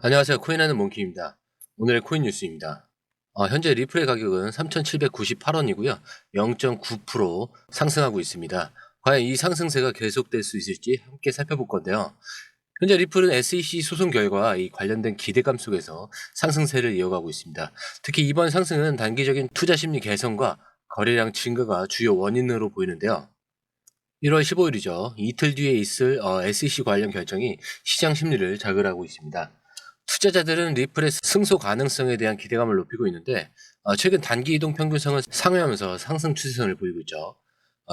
안녕하세요. 코인하는 몽키입니다. 오늘의 코인 뉴스입니다. 현재 리플의 가격은 3,798원이고요. 0.9% 상승하고 있습니다. 과연 이 상승세가 계속될 수 있을지 함께 살펴볼 건데요. 현재 리플은 SEC 소송 결과 이 관련된 기대감 속에서 상승세를 이어가고 있습니다. 특히 이번 상승은 단기적인 투자 심리 개선과 거래량 증가가 주요 원인으로 보이는데요. 1월 15일이죠. 이틀 뒤에 있을 SEC 관련 결정이 시장 심리를 자극하고 있습니다. 투자자들은 리플의 승소 가능성에 대한 기대감을 높이고 있는데 최근 단기 이동 평균선을 상회하면서 상승 추세선을 보이고 있죠.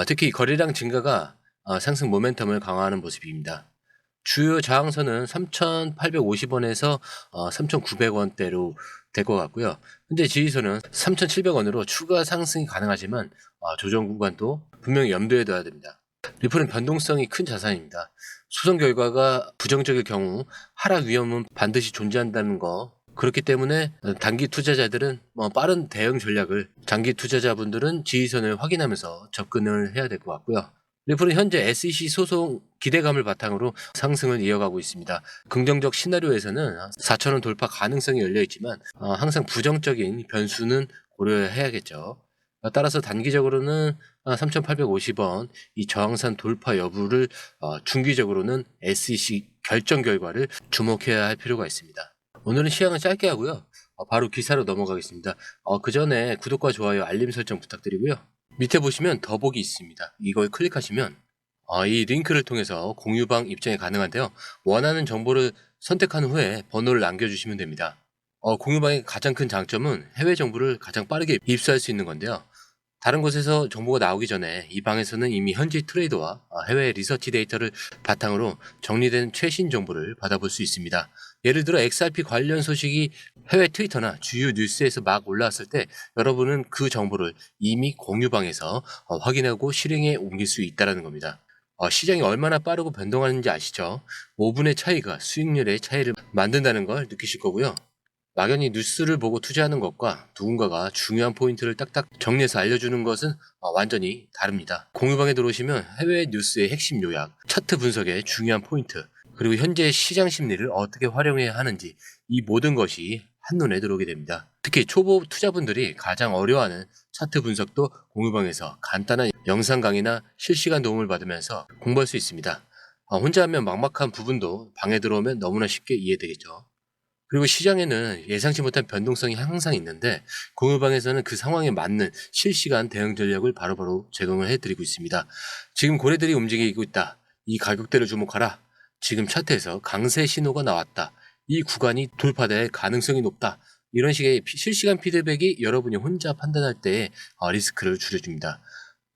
특히 거래량 증가가 상승 모멘텀을 강화하는 모습입니다. 주요 저항선은 3,850원에서 3,900원대로 될 것 같고요. 현재 지지선은 3,700원으로 추가 상승이 가능하지만 조정 구간도 분명히 염두에 둬야 됩니다. 리플은 변동성이 큰 자산입니다. 소송 결과가 부정적일 경우 하락 위험은 반드시 존재한다는 거. 그렇기 때문에 단기 투자자들은 빠른 대응 전략을, 장기 투자자분들은 지지선을 확인하면서 접근을 해야 될 것 같고요. 리플은 현재 SEC 소송 기대감을 바탕으로 상승을 이어가고 있습니다. 긍정적 시나리오에서는 4,000원 돌파 가능성이 열려 있지만 항상 부정적인 변수는 고려해야겠죠. 따라서 단기적으로는 3,850원 이 저항선 돌파 여부를 중기적으로는 SEC 결정 결과를 주목해야 할 필요가 있습니다. 오늘은 시황을 짧게 하고요. 바로 기사로 넘어가겠습니다. 그 전에 구독과 좋아요, 알림 설정 부탁드리고요. 밑에 보시면 더보기 있습니다. 이걸 클릭하시면 이 링크를 통해서 공유방 입장이 가능한데요. 원하는 정보를 선택한 후에 번호를 남겨주시면 됩니다. 공유방의 가장 큰 장점은 해외 정보를 가장 빠르게 입수할 수 있는 건데요. 다른 곳에서 정보가 나오기 전에 이 방에서는 이미 현지 트레이더와 해외 리서치 데이터를 바탕으로 정리된 최신 정보를 받아볼 수 있습니다. 예를 들어 XRP 관련 소식이 해외 트위터나 주요 뉴스에서 막 올라왔을 때 여러분은 그 정보를 이미 공유방에서 확인하고 실행에 옮길 수 있다는 겁니다. 시장이 얼마나 빠르고 변동하는지 아시죠? 5분의 차이가 수익률의 차이를 만든다는 걸 느끼실 거고요. 막연히 뉴스를 보고 투자하는 것과 누군가가 중요한 포인트를 딱딱 정리해서 알려주는 것은 완전히 다릅니다. 공유방에 들어오시면 해외 뉴스의 핵심 요약, 차트 분석의 중요한 포인트, 그리고 현재 시장 심리를 어떻게 활용해야 하는지 이 모든 것이 한눈에 들어오게 됩니다. 특히 초보 투자분들이 가장 어려워하는 차트 분석도 공유방에서 간단한 영상 강의나 실시간 도움을 받으면서 공부할 수 있습니다. 혼자 하면 막막한 부분도 방에 들어오면 너무나 쉽게 이해되겠죠. 그리고 시장에는 예상치 못한 변동성이 항상 있는데 공유방에서는 그 상황에 맞는 실시간 대응 전략을 바로바로 제공을 해드리고 있습니다. 지금 고래들이 움직이고 있다. 이 가격대를 주목하라. 지금 차트에서 강세 신호가 나왔다. 이 구간이 돌파될 가능성이 높다. 이런 식의 실시간 피드백이 여러분이 혼자 판단할 때 리스크를 줄여줍니다.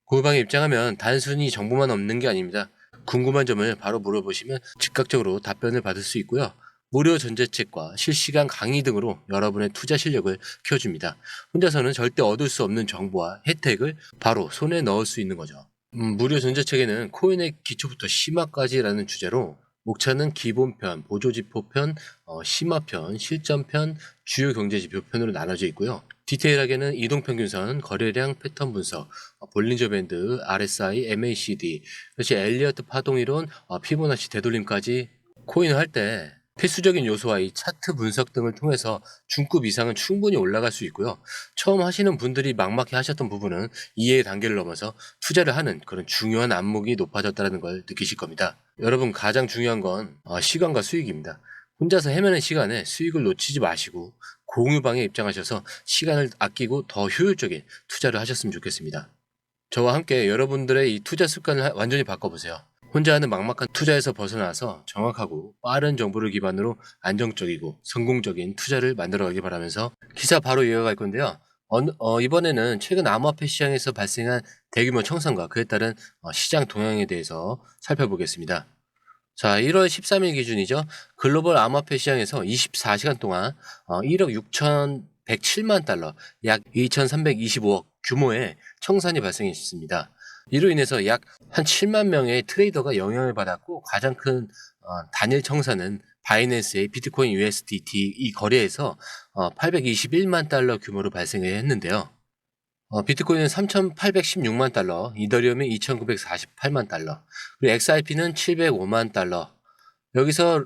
공유방에 입장하면 단순히 정보만 없는 게 아닙니다. 궁금한 점을 바로 물어보시면 즉각적으로 답변을 받을 수 있고요. 무료 전자책과 실시간 강의 등으로 여러분의 투자 실력을 키워줍니다. 혼자서는 절대 얻을 수 없는 정보와 혜택을 바로 손에 넣을 수 있는 거죠. 무료 전자책에는 코인의 기초부터 심화까지라는 주제로 목차는 기본편, 보조지표편, 심화편, 실전편, 주요 경제지표편으로 나눠져 있고요. 디테일하게는 이동평균선, 거래량 패턴 분석, 볼린저 밴드, RSI, MACD, 그렇지 엘리어트 파동이론, 피보나치 되돌림까지 코인을 할 때 필수적인 요소와 이 차트 분석 등을 통해서 중급 이상은 충분히 올라갈 수 있고요. 처음 하시는 분들이 막막해 하셨던 부분은 이해의 단계를 넘어서 투자를 하는 그런 중요한 안목이 높아졌다는 걸 느끼실 겁니다. 여러분 가장 중요한 건 시간과 수익입니다. 혼자서 헤매는 시간에 수익을 놓치지 마시고 공유방에 입장하셔서 시간을 아끼고 더 효율적인 투자를 하셨으면 좋겠습니다. 저와 함께 여러분들의 이 투자 습관을 완전히 바꿔보세요. 혼자 하는 막막한 투자에서 벗어나서 정확하고 빠른 정보를 기반으로 안정적이고 성공적인 투자를 만들어가기 바라면서 기사 바로 이어갈 건데요. 이번에는 최근 암호화폐 시장에서 발생한 대규모 청산과 그에 따른 시장 동향에 대해서 살펴보겠습니다. 자, 1월 13일 기준이죠. 글로벌 암호화폐 시장에서 24시간 동안 1억 6,107만 달러, 약 2,325억 규모의 청산이 발생했습니다. 이로 인해서 약 한 7만 명의 트레이더가 영향을 받았고 가장 큰 단일 청산은 바이낸스의 비트코인 USDT 이 거래에서 821만 달러 규모로 발생했는데요. 비트코인은 3,816만 달러, 이더리움이 2,948만 달러, 그리고 XRP는 705만 달러. 여기서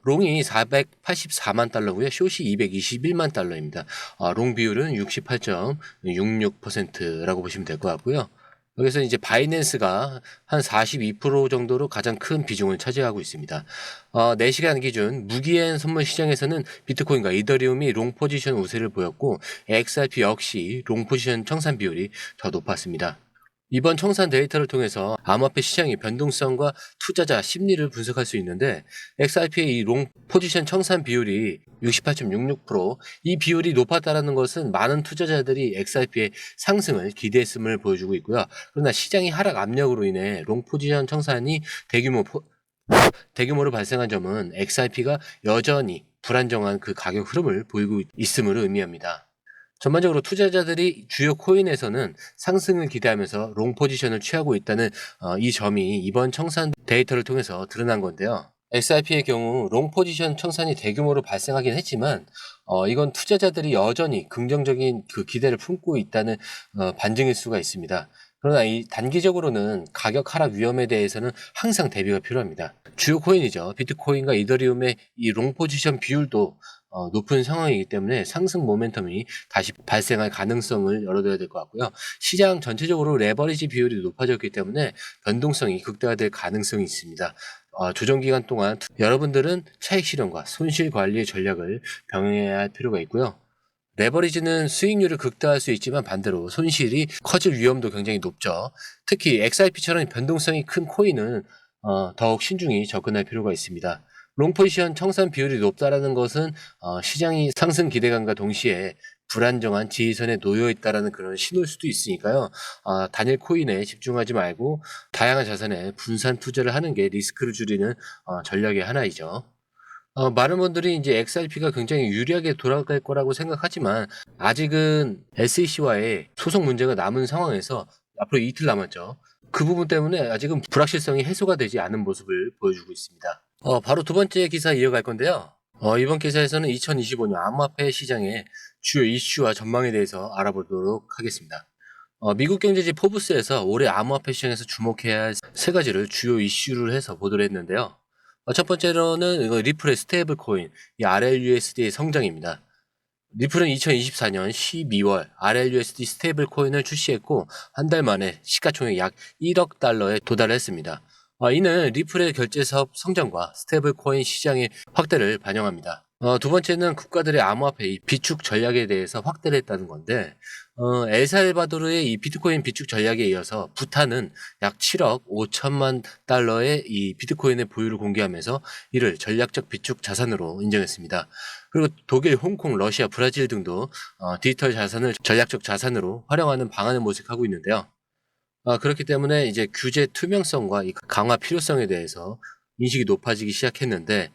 롱이 484만 달러고요. 숏이 221만 달러입니다. 롱 비율은 68.66%라고 보시면 될 것 같고요. 여기서 이제 바이낸스가 한 42% 정도로 가장 큰 비중을 차지하고 있습니다. 4시간 기준 무기엔 선물 시장에서는 비트코인과 이더리움이 롱 포지션 우세를 보였고 XRP 역시 롱 포지션 청산 비율이 더 높았습니다. 이번 청산 데이터를 통해서 암호화폐 시장의 변동성과 투자자 심리를 분석할 수 있는데 XRP의 이 롱 포지션 청산 비율이 68.66%, 이 비율이 높았다는 것은 많은 투자자들이 XRP의 상승을 기대했음을 보여주고 있고요. 그러나 시장의 하락 압력으로 인해 롱 포지션 청산이 대규모로 발생한 점은 XRP가 여전히 불안정한 그 가격 흐름을 보이고 있음을 의미합니다. 전반적으로 투자자들이 주요 코인에서는 상승을 기대하면서 롱 포지션을 취하고 있다는 이 점이 이번 청산 데이터를 통해서 드러난 건데요. XRP의 경우 롱 포지션 청산이 대규모로 발생하긴 했지만 이건 투자자들이 여전히 긍정적인 그 기대를 품고 있다는 반증일 수가 있습니다. 그러나 이 단기적으로는 가격 하락 위험에 대해서는 항상 대비가 필요합니다. 주요 코인이죠. 비트코인과 이더리움의 이 롱 포지션 비율도 높은 상황이기 때문에 상승 모멘텀이 다시 발생할 가능성을 열어둬야 될 것 같고요. 시장 전체적으로 레버리지 비율이 높아졌기 때문에 변동성이 극대화될 가능성이 있습니다. 조정 기간 동안 여러분들은 차익 실현과 손실 관리의 전략을 병행해야 할 필요가 있고요. 레버리지는 수익률을 극대화할 수 있지만 반대로 손실이 커질 위험도 굉장히 높죠. 특히 XRP처럼 변동성이 큰 코인은 더욱 신중히 접근할 필요가 있습니다. 롱 포지션 청산 비율이 높다라는 것은 시장이 상승 기대감과 동시에 불안정한 지지선에 놓여 있다라는 그런 신호일 수도 있으니까요. 단일 코인에 집중하지 말고 다양한 자산에 분산 투자를 하는 게 리스크를 줄이는 전략의 하나이죠. 많은 분들이 이제 XRP가 굉장히 유리하게 돌아갈 거라고 생각하지만 아직은 SEC와의 소송 문제가 남은 상황에서 앞으로 이틀 남았죠. 그 부분 때문에 아직은 불확실성이 해소가 되지 않은 모습을 보여주고 있습니다. 바로 두 번째 기사 이어갈 건데요. 이번 기사에서는 2025년 암호화폐 시장의 주요 이슈와 전망에 대해서 알아보도록 하겠습니다. 미국 경제지 포브스에서 올해 암호화폐 시장에서 주목해야 할 세 가지를 주요 이슈를 해서 보도를 했는데요. 첫 번째로는 이거 리플의 스테이블 코인, 이 RLUSD의 성장입니다. 리플은 2024년 12월 RLUSD 스테이블 코인을 출시했고 한 달 만에 시가총액 약 1억 달러에 도달했습니다. 이는 리플의 결제 사업 성장과 스테이블 코인 시장의 확대를 반영합니다. 두 번째는 국가들의 암호화폐 비축 전략에 대해서 확대를 했다는 건데 엘살바도르의 이 비트코인 비축 전략에 이어서 부탄은 약 7억 5천만 달러의 이 비트코인의 보유를 공개하면서 이를 전략적 비축 자산으로 인정했습니다. 그리고 독일, 홍콩, 러시아, 브라질 등도 디지털 자산을 전략적 자산으로 활용하는 방안을 모색하고 있는데요. 그렇기 때문에 이제 규제 투명성과 이 강화 필요성에 대해서 인식이 높아지기 시작했는데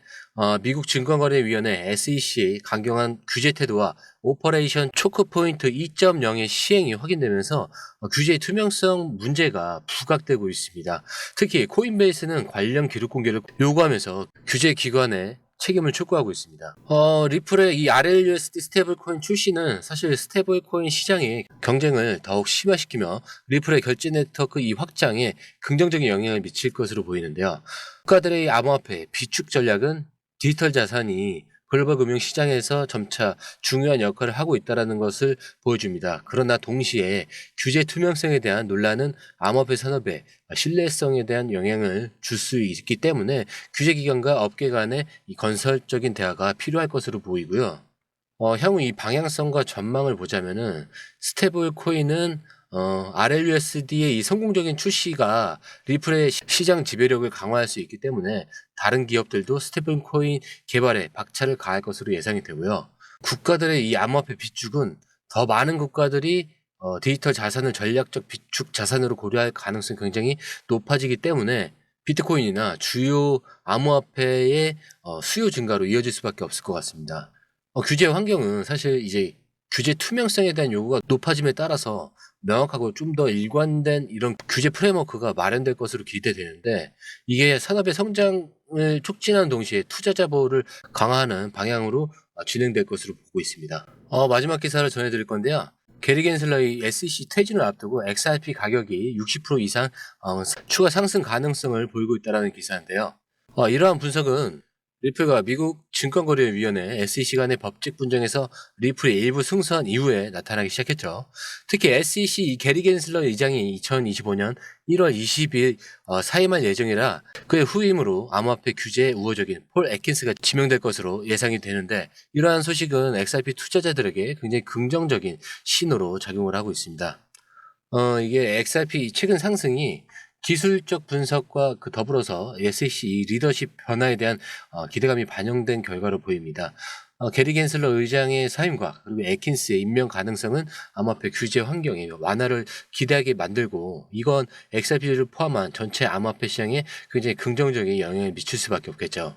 미국 증권거래위원회 SEC의 강경한 규제 태도와 오퍼레이션 초크 포인트 2.0의 시행이 확인되면서 규제의 투명성 문제가 부각되고 있습니다. 특히 코인베이스는 관련 기록 공개를 요구하면서 규제 기관의 책임을 촉구하고 있습니다. 리플의 이 RLUSD 스테이블 코인 출시는 사실 스테이블 코인 시장의 경쟁을 더욱 심화시키며 리플의 결제 네트워크 이 확장에 긍정적인 영향을 미칠 것으로 보이는데요. 국가들의 암호화폐 비축 전략은 디지털 자산이 글로벌 금융 시장에서 점차 중요한 역할을 하고 있다는 것을 보여줍니다. 그러나 동시에 규제 투명성에 대한 논란은 암호화폐 산업의 신뢰성에 대한 영향을 줄 수 있기 때문에 규제기관과 업계 간의 이 건설적인 대화가 필요할 것으로 보이고요. 향후 이 방향성과 전망을 보자면은 스테이블 코인은 RLUSD의 이 성공적인 출시가 리플의 시장 지배력을 강화할 수 있기 때문에 다른 기업들도 스테이블 코인 개발에 박차를 가할 것으로 예상이 되고요. 국가들의 이 암호화폐 비축은 더 많은 국가들이 디지털 자산을 전략적 비축 자산으로 고려할 가능성이 굉장히 높아지기 때문에 비트코인이나 주요 암호화폐의 수요 증가로 이어질 수밖에 없을 것 같습니다. 규제 환경은 사실 이제 규제 투명성에 대한 요구가 높아짐에 따라서 명확하고 좀 더 일관된 이런 규제 프레임워크가 마련될 것으로 기대되는데 이게 산업의 성장을 촉진하는 동시에 투자자 보호를 강화하는 방향으로 진행될 것으로 보고 있습니다. 마지막 기사를 전해드릴 건데요. 게리 겐슬러의 SEC 퇴진을 앞두고 XRP 가격이 60% 이상 추가 상승 가능성을 보이고 있다는 기사인데요. 이러한 분석은 리플과 미국 증권거래위원회 SEC 간의 법적 분쟁에서 리플이 일부 승소한 이후에 나타나기 시작했죠. 특히 SEC 이 게리 겐슬러 의장이 2025년 1월 20일 사임할 예정이라 그의 후임으로 암호화폐 규제에 우호적인 폴 애킨스가 지명될 것으로 예상이 되는데, 이러한 소식은 XRP 투자자들에게 굉장히 긍정적인 신호로 작용을 하고 있습니다. 이게 XRP 최근 상승이 기술적 분석과 더불어서 SEC 리더십 변화에 대한 기대감이 반영된 결과로 보입니다. 게리 겐슬러 의장의 사임과 그리고 애킨스의 임명 가능성은 암호화폐 규제 환경의 완화를 기대하게 만들고, 이건 XRP를 포함한 전체 암호화폐 시장에 굉장히 긍정적인 영향을 미칠 수밖에 없겠죠.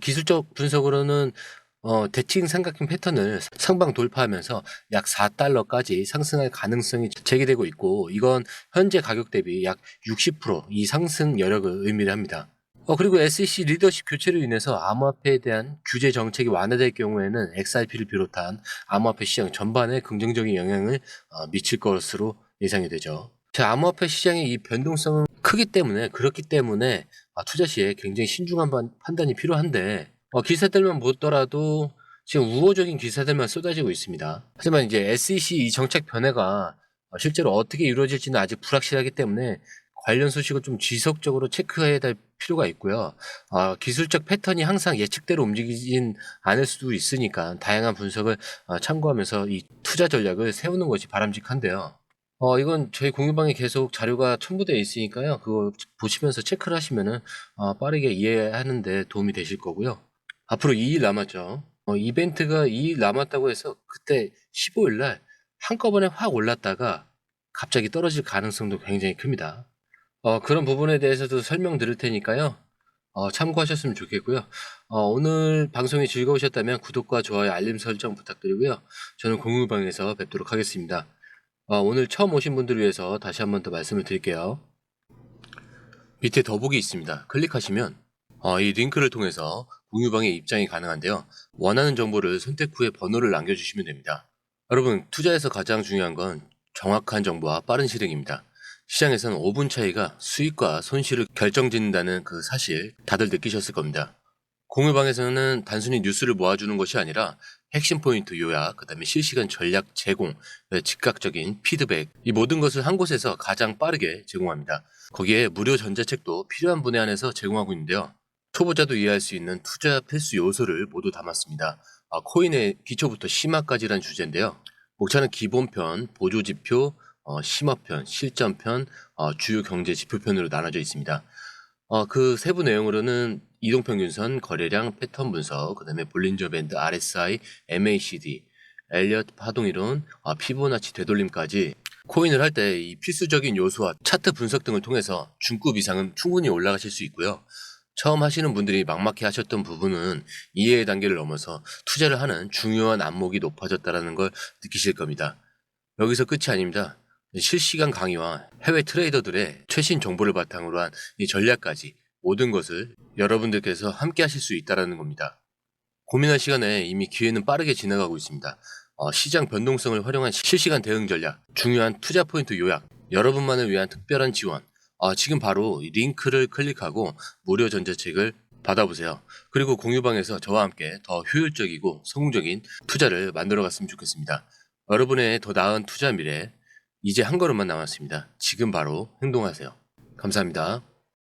기술적 분석으로는 대칭 삼각형 패턴을 상방 돌파하면서 약 4달러까지 상승할 가능성이 제기되고 있고, 이건 현재 가격 대비 약 60%이 상승 여력을 의미를 합니다. 그리고 SEC 리더십 교체로 인해서 암호화폐에 대한 규제 정책이 완화될 경우에는 XRP를 비롯한 암호화폐 시장 전반에 긍정적인 영향을 미칠 것으로 예상이 되죠. 암호화폐 시장의 이 변동성은 그렇기 때문에 투자 시에 굉장히 신중한 판단이 필요한데, 기사들만 보더라도 지금 우호적인 기사들만 쏟아지고 있습니다. 하지만 이제 SEC 이 정책 변화가 실제로 어떻게 이루어질지는 아직 불확실하기 때문에 관련 소식을 좀 지속적으로 체크해야 될 필요가 있고요. 기술적 패턴이 항상 예측대로 움직이진 않을 수도 있으니까 다양한 분석을 참고하면서 이 투자 전략을 세우는 것이 바람직한데요. 이건 저희 공유방에 계속 자료가 첨부되어 있으니까요. 그거 보시면서 체크를 하시면은 빠르게 이해하는 데 도움이 되실 거고요. 앞으로 2일 남았죠. 이벤트가 2일 남았다고 해서 그때 15일 날 한꺼번에 확 올랐다가 갑자기 떨어질 가능성도 굉장히 큽니다. 그런 부분에 대해서도 설명드릴 테니까요. 참고하셨으면 좋겠고요. 오늘 방송이 즐거우셨다면 구독과 좋아요, 알림 설정 부탁드리고요. 저는 공유방에서 뵙도록 하겠습니다. 오늘 처음 오신 분들을 위해서 다시 한 번 더 말씀을 드릴게요. 밑에 더보기 있습니다. 클릭하시면 이 링크를 통해서 공유방에 입장이 가능한데요. 원하는 정보를 선택 후에 번호를 남겨주시면 됩니다. 여러분, 투자에서 가장 중요한 건 정확한 정보와 빠른 실행입니다. 시장에서는 5분 차이가 수익과 손실을 결정짓는다는 그 사실 다들 느끼셨을 겁니다. 공유방에서는 단순히 뉴스를 모아주는 것이 아니라 핵심 포인트 요약, 그 다음에 실시간 전략 제공, 즉각적인 피드백, 이 모든 것을 한 곳에서 가장 빠르게 제공합니다. 거기에 무료 전자책도 필요한 분야 안에서 제공하고 있는데요. 초보자도 이해할 수 있는 투자 필수 요소를 모두 담았습니다. 코인의 기초부터 심화까지란 주제인데요. 목차는 기본편, 보조지표, 심화편, 실전편, 주요 경제 지표편으로 나눠져 있습니다. 그 세부 내용으로는 이동평균선, 거래량, 패턴 분석, 그 다음에 볼린저 밴드, RSI, MACD, 엘리엇 파동이론, 피보나치 되돌림까지 코인을 할 때 이 필수적인 요소와 차트 분석 등을 통해서 중급 이상은 충분히 올라가실 수 있고요. 처음 하시는 분들이 막막해 하셨던 부분은 이해의 단계를 넘어서 투자를 하는 중요한 안목이 높아졌다는 걸 느끼실 겁니다. 여기서 끝이 아닙니다. 실시간 강의와 해외 트레이더들의 최신 정보를 바탕으로 한 이 전략까지 모든 것을 여러분들께서 함께 하실 수 있다는 겁니다. 고민할 시간에 이미 기회는 빠르게 지나가고 있습니다. 시장 변동성을 활용한 실시간 대응 전략, 중요한 투자 포인트 요약, 여러분만을 위한 특별한 지원. 지금 바로 이 링크를 클릭하고 무료 전자책을 받아보세요. 그리고 공유방에서 저와 함께 더 효율적이고 성공적인 투자를 만들어 갔으면 좋겠습니다. 여러분의 더 나은 투자 미래, 이제 한 걸음만 남았습니다. 지금 바로 행동하세요. 감사합니다.